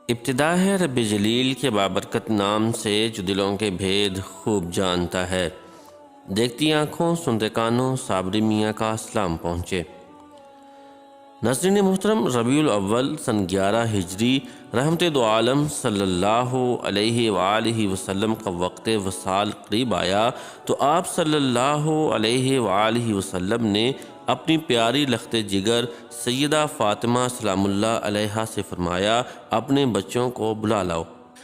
ابتدا ہے رب جلیل کے بابرکت نام سے جو دلوں کے بھید خوب جانتا ہے۔ دیکھتی آنکھوں سنتے کانوں صابری میاں کا اسلام پہنچے۔ ناظرین محترم، ربیع الاول سن 11 ہجری رحمت دو عالم صلی اللہ علیہ وآلہ وسلم کا وقت وصال قریب آیا تو آپ صلی اللہ علیہ وآلہ وسلم نے اپنی پیاری لخت جگر سیدہ فاطمہ سلام اللہ علیہا سے فرمایا، اپنے بچوں کو بلا لاؤ۔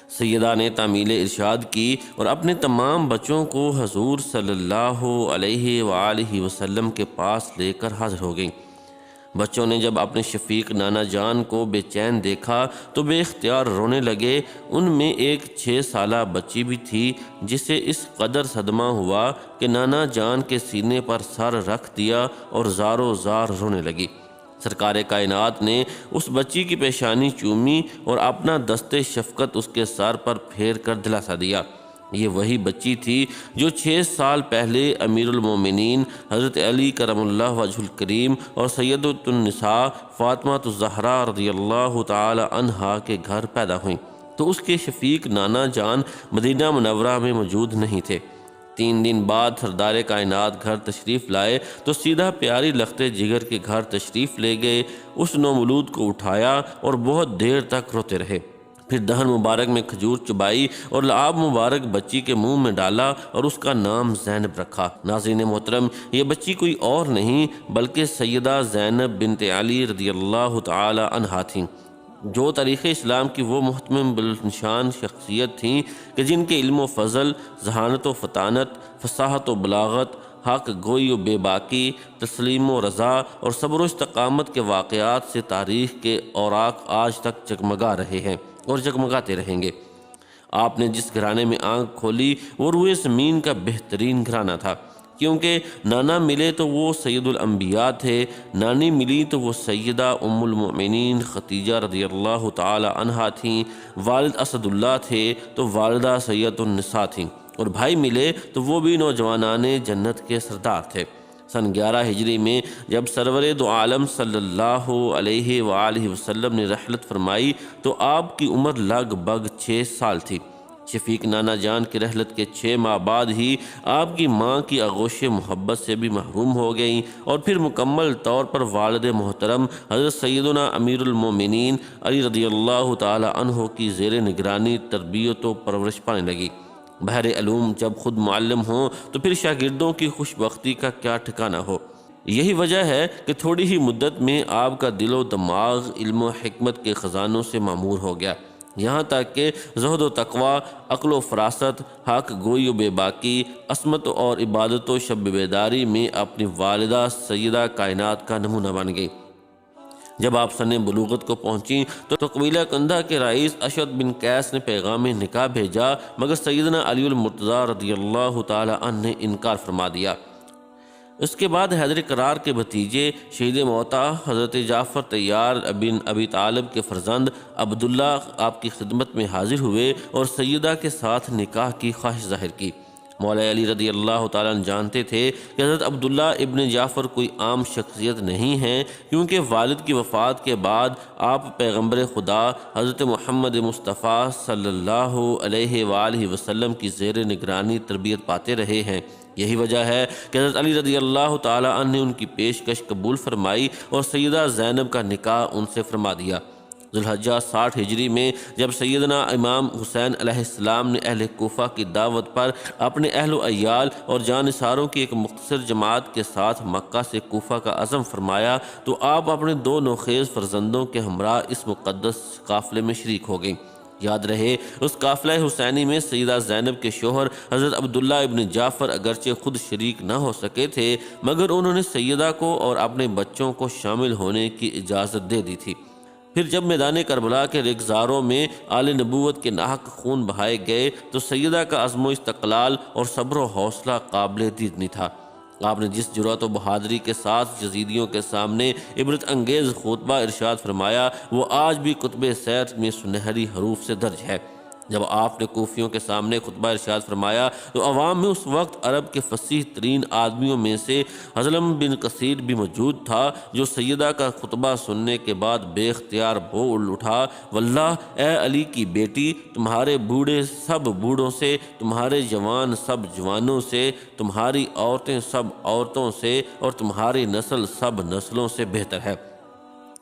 سیدہ نے تعمیل ارشاد کی اور اپنے تمام بچوں کو حضور صلی اللہ علیہ وآلہ وسلم کے پاس لے کر حاضر ہو گئیں۔ بچوں نے جب اپنے شفیق نانا جان کو بے چین دیکھا تو بے اختیار رونے لگے۔ ان میں ایک 6 سالہ بچی بھی تھی جسے اس قدر صدمہ ہوا کہ نانا جان کے سینے پر سر رکھ دیا اور زاروں زار رونے لگی۔ سرکار کائنات نے اس بچی کی پیشانی چومی اور اپنا دست شفقت اس کے سر پر پھیر کر دلاسا دیا۔ یہ وہی بچی تھی جو 6 سال پہلے امیر المومنین حضرت علی کرم اللہ وجہ الکریم اور سیدۃ النساء فاطمہ الزہرا رضی اللہ تعالی عنہا کے گھر پیدا ہوئیں، تو اس کے شفیق نانا جان مدینہ منورہ میں موجود نہیں تھے۔ 3 دن بعد سردار کائنات گھر تشریف لائے تو سیدھا پیاری لخت جگر کے گھر تشریف لے گئے۔ اس نومولود کو اٹھایا اور بہت دیر تک روتے رہے، پھر دہن مبارک میں کھجور چبائی اور لعاب مبارک بچی کے منہ میں ڈالا اور اس کا نام زینب رکھا۔ ناظرین محترم، یہ بچی کوئی اور نہیں بلکہ سیدہ زینب بنت علی رضی اللہ تعالی عنہا تھیں، جو تاریخ اسلام کی وہ محتمم بلندشان شخصیت تھیں کہ جن کے علم و فضل، ذہانت و فطانت، فصاحت و بلاغت، حق گوئی و بے باکی، تسلیم و رضا اور صبر و استقامت کے واقعات سے تاریخ کے اوراق آج تک جگمگا رہے ہیں اور جگمگاتے رہیں گے۔ آپ نے جس گھرانے میں آنکھ کھولی وہ روئے زمین کا بہترین گھرانہ تھا، کیونکہ نانا ملے تو وہ سید الانبیاء تھے، نانی ملی تو وہ سیدہ ام المؤمنین خدیجہ رضی اللہ تعالی عنہا تھیں، والد اسد اللہ تھے تو والدہ سیدۃ النساء تھیں، اور بھائی ملے تو وہ بھی نوجوانان جنت کے سردار تھے۔ سن 11 ہجری میں جب سرور دو عالم صلی اللہ علیہ وآلہ وسلم نے رحلت فرمائی تو آپ کی عمر لگ بھگ 6 سال تھی۔ شفیق نانا جان کی رحلت کے 6 ماہ بعد ہی آپ کی ماں کی آغوش محبت سے بھی محروم ہو گئیں اور پھر مکمل طور پر والد محترم حضرت سیدنا امیر المومنین علی رضی اللہ تعالی عنہ کی زیر نگرانی تربیت و پرورش پانے لگی۔ بحر علوم جب خود معلم ہوں تو پھر شاگردوں کی خوش بختی کا کیا ٹھکانہ ہو۔ یہی وجہ ہے کہ تھوڑی ہی مدت میں آپ کا دل و دماغ علم و حکمت کے خزانوں سے معمور ہو گیا، یہاں تک کہ زہد و تقوی، عقل و فراست، حق گوئی و بے باکی، عصمت اور عبادت و شب بیداری میں اپنی والدہ سیدہ کائنات کا نمونہ بن گئی۔ جب آپ سن بلوغت کو پہنچیں تو قبیلہ کندہ کے رئیس اشعث بن قیس نے پیغام نکاح بھیجا، مگر سیدنا علی المرتضیٰ رضی اللہ تعالی عنہ نے انکار فرما دیا۔ اس کے بعد حیدر کرار کے بھتیجے شہید موتا حضرت جعفر طیار بن ابی طالب کے فرزند عبداللہ آپ کی خدمت میں حاضر ہوئے اور سیدہ کے ساتھ نکاح کی خواہش ظاہر کی۔ مولا علی رضی اللہ تعالیٰ عنہ جانتے تھے کہ حضرت عبداللہ ابن جعفر کوئی عام شخصیت نہیں ہیں، کیونکہ والد کی وفات کے بعد آپ پیغمبر خدا حضرت محمد مصطفیٰ صلی اللہ علیہ وآلہ وسلم کی زیر نگرانی تربیت پاتے رہے ہیں۔ یہی وجہ ہے کہ حضرت علی رضی اللہ تعالیٰ عنہ نے ان کی پیشکش قبول فرمائی اور سیدہ زینب کا نکاح ان سے فرما دیا۔ ذوالحجہ 60 ہجری میں جب سیدنا امام حسین علیہ السلام نے اہل کوفہ کی دعوت پر اپنے اہل و عیال اور جانثاروں کی ایک مختصر جماعت کے ساتھ مکہ سے کوفہ کا عزم فرمایا تو آپ اپنے 2 نوخیز فرزندوں کے ہمراہ اس مقدس قافلے میں شریک ہو گئیں۔ یاد رہے اس قافلہ حسینی میں سیدہ زینب کے شوہر حضرت عبداللہ ابن جعفر اگرچہ خود شریک نہ ہو سکے تھے، مگر انہوں نے سیدہ کو اور اپنے بچوں کو شامل ہونے کی اجازت دے دی تھی۔ پھر جب میدان کربلا کے ریگزاروں میں آل نبوت کے ناحق خون بہائے گئے تو سیدہ کا عزم و استقلال اور صبر و حوصلہ قابل دید نہیں تھا۔ آپ نے جس جرأت و بہادری کے ساتھ یزیدیوں کے سامنے عبرت انگیز خطبہ ارشاد فرمایا وہ آج بھی کتب سیر میں سنہری حروف سے درج ہے۔ جب آپ نے کوفیوں کے سامنے خطبہ ارشاد فرمایا تو عوام میں اس وقت عرب کے فصیح ترین آدمیوں میں سے حضلم بن کثیر بھی موجود تھا، جو سیدہ کا خطبہ سننے کے بعد بے اختیار بول اٹھا، واللہ اے علی کی بیٹی، تمہارے بوڑھے سب بوڑھوں سے، تمہارے جوان سب جوانوں سے، تمہاری عورتیں سب عورتوں سے، اور تمہاری نسل سب نسلوں سے بہتر ہے،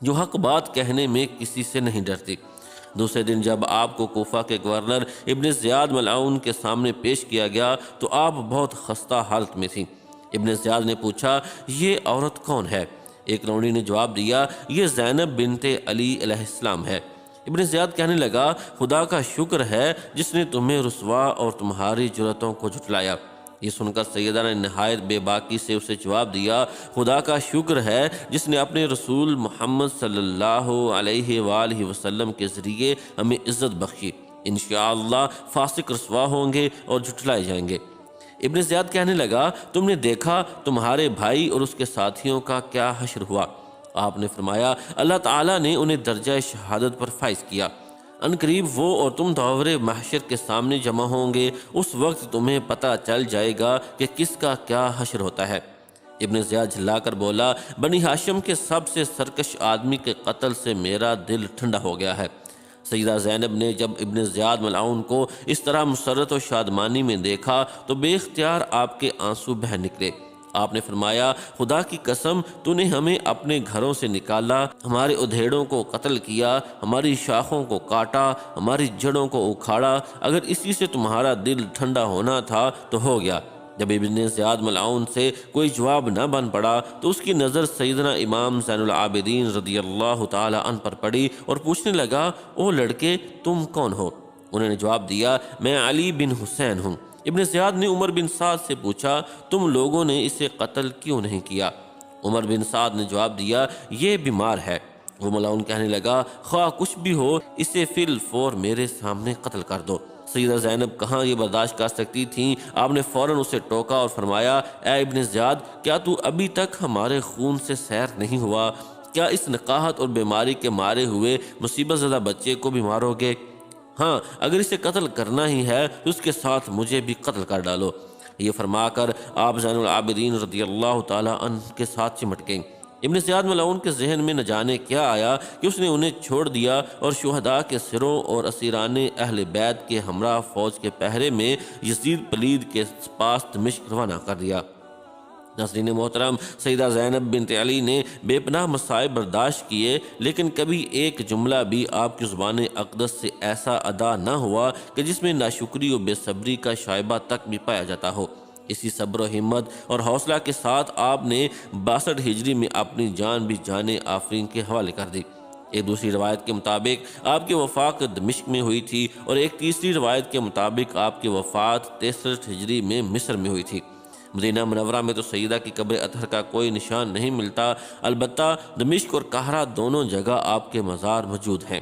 جو حق بات کہنے میں کسی سے نہیں ڈرتی۔ دوسرے دن جب آپ کو کوفہ کے گورنر ابن زیاد ملعون کے سامنے پیش کیا گیا تو آپ بہت خستہ حالت میں تھیں۔ ابن زیاد نے پوچھا، یہ عورت کون ہے؟ ایک لونڈی نے جواب دیا، یہ زینب بنت علی علیہ السلام ہے۔ ابن زیاد کہنے لگا، خدا کا شکر ہے جس نے تمہیں رسوا اور تمہاری جرتوں کو جھٹلایا۔ یہ سن کر سیدہ نے نہایت بے باکی سے اسے جواب دیا، خدا کا شکر ہے جس نے اپنے رسول محمد صلی اللہ علیہ وآلہ وسلم کے ذریعے ہمیں عزت بخشی، انشاءاللہ فاسق رسوا ہوں گے اور جھٹلائے جائیں گے۔ ابن زیاد کہنے لگا، تم نے دیکھا تمہارے بھائی اور اس کے ساتھیوں کا کیا حشر ہوا؟ آپ نے فرمایا، اللہ تعالیٰ نے انہیں درجہ شہادت پر فائز کیا۔ ان قریب وہ اور تم دور محشر کے سامنے جمع ہوں گے، اس وقت تمہیں پتہ چل جائے گا کہ کس کا کیا حشر ہوتا ہے۔ ابن زیاد جھلا کر بولا، بنی ہاشم کے سب سے سرکش آدمی کے قتل سے میرا دل ٹھنڈا ہو گیا ہے۔ سیدہ زینب نے جب ابن زیاد ملعون کو اس طرح مسرت و شادمانی میں دیکھا تو بے اختیار آپ کے آنسو بہہ نکلے۔ آپ نے فرمایا، خدا کی قسم، تو نے ہمیں اپنے گھروں سے نکالا، ہمارے ادھیڑوں کو قتل کیا، ہماری شاخوں کو کاٹا، ہماری جڑوں کو اکھاڑا، اگر اسی سے تمہارا دل ٹھنڈا ہونا تھا تو ہو گیا۔ جب ابن زیاد ملعون سے کوئی جواب نہ بن پڑا تو اس کی نظر سیدنا امام زین العابدین رضی اللہ تعالی عنہ پر پڑی اور پوچھنے لگا، او لڑکے، تم کون ہو؟ انہوں نے جواب دیا، میں علی بن حسین ہوں۔ ابن زیاد نے عمر بن سعد سے پوچھا، تم لوگوں نے اسے قتل کیوں نہیں کیا؟ عمر بن سعد نے جواب دیا، یہ بیمار ہے۔ وہ ملعون کہنے لگا، خواہ کچھ بھی ہو، اسے فی الفور میرے سامنے قتل کر دو۔ سیدہ زینب کہاں یہ برداشت کر سکتی تھیں، آپ نے فوراً اسے ٹوکا اور فرمایا، اے ابن زیاد، کیا تو ابھی تک ہمارے خون سے سیر نہیں ہوا؟ کیا اس نقاہت اور بیماری کے مارے ہوئے مصیبت زدہ بچے کو بھی مارو گے؟ ہاں، اگر اسے قتل کرنا ہی ہے تو اس کے ساتھ مجھے بھی قتل کر ڈالو۔ یہ فرما کر آپ زین العابدین رضی اللہ تعالیٰ عنہ کے ساتھ چمٹ گئیں۔ ابن زیاد ملعون کے ذہن میں نہ جانے کیا آیا کہ اس نے انہیں چھوڑ دیا اور شہداء کے سروں اور اسیران اہل بیت کے ہمراہ فوج کے پہرے میں یزید پلید کے پاس دمشق روانہ کر دیا۔ ناظرین محترم، سیدہ زینب بنت علی نے بے پناہ مصائب برداشت کیے، لیکن کبھی ایک جملہ بھی آپ کی زبان اقدس سے ایسا ادا نہ ہوا کہ جس میں ناشکری و بے صبری کا شائبہ تک بھی پایا جاتا ہو۔ اسی صبر و ہمت اور حوصلہ کے ساتھ آپ نے 62 ہجری میں اپنی جان بھی جان آفرین کے حوالے کر دی۔ ایک دوسری روایت کے مطابق آپ کی وفات دمشق میں ہوئی تھی اور ایک تیسری روایت کے مطابق آپ کی وفات 63 ہجری میں مصر میں ہوئی تھی۔ مدینہ منورہ میں تو سیدہ کی قبر اطہر کا کوئی نشان نہیں ملتا، البتہ دمشق اور قاہرہ دونوں جگہ آپ کے مزار موجود ہیں۔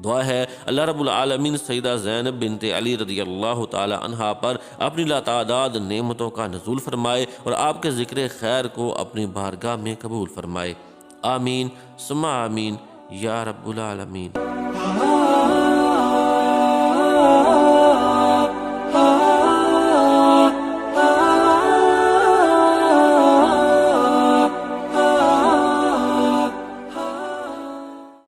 دعا ہے اللہ رب العالمین سیدہ زینب بنت علی رضی اللہ تعالی عنہا پر اپنی لاتعداد نعمتوں کا نزول فرمائے اور آپ کے ذکر خیر کو اپنی بارگاہ میں قبول فرمائے۔ آمین ثم آمین یا رب العالمین۔